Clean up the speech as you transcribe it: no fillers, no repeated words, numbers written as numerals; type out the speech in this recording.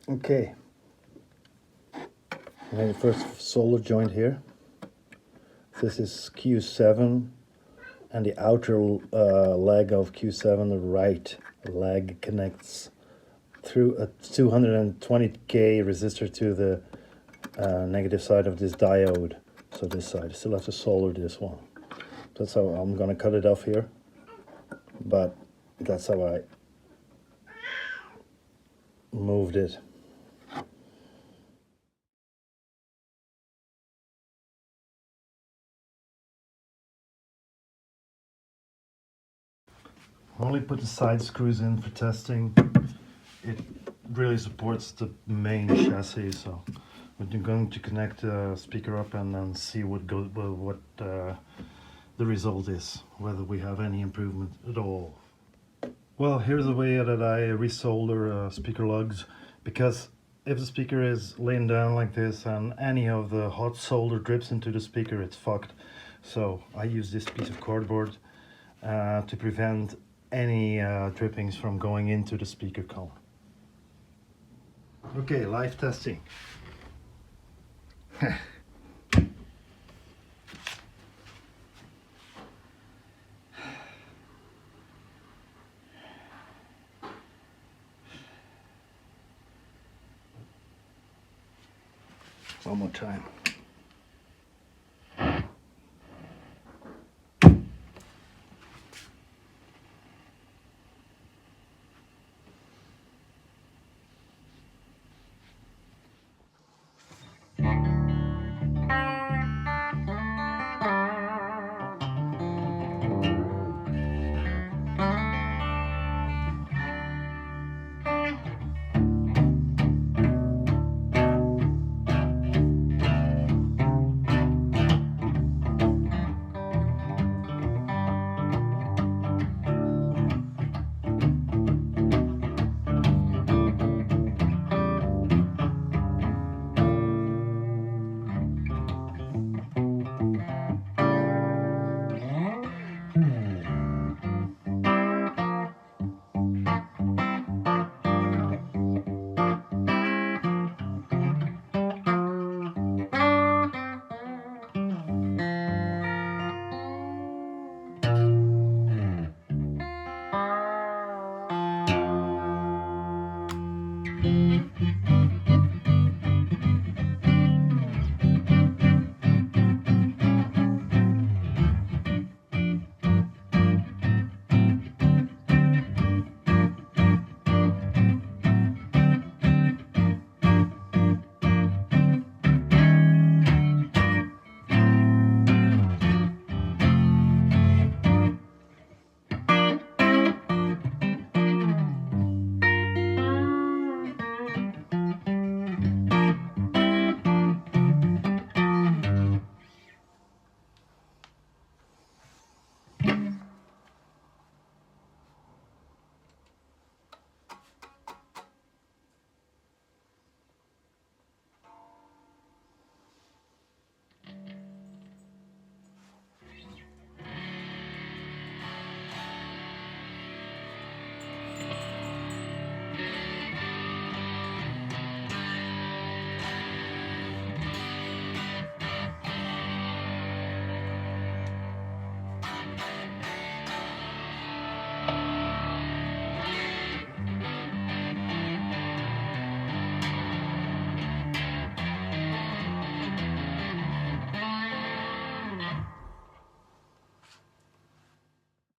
Okay, I made the first solder joint here. This is Q7, and the outer leg of Q7, the right leg, connects through a 220k resistor to the negative side of this diode. So this side, I still have to solder this one. That's how I'm gonna cut it off here, but that's how I moved it. I only put the side screws in for testing. It really supports the main chassis, so we're going to connect the speaker up and then see what the result is, whether we have any improvement at all. Well, here's the way that I resolder speaker lugs, because if the speaker is laying down like this and any of the hot solder drips into the speaker, it's fucked. So I use this piece of cardboard to prevent any drippings from going into the speaker cone. Okay, live testing. One more time.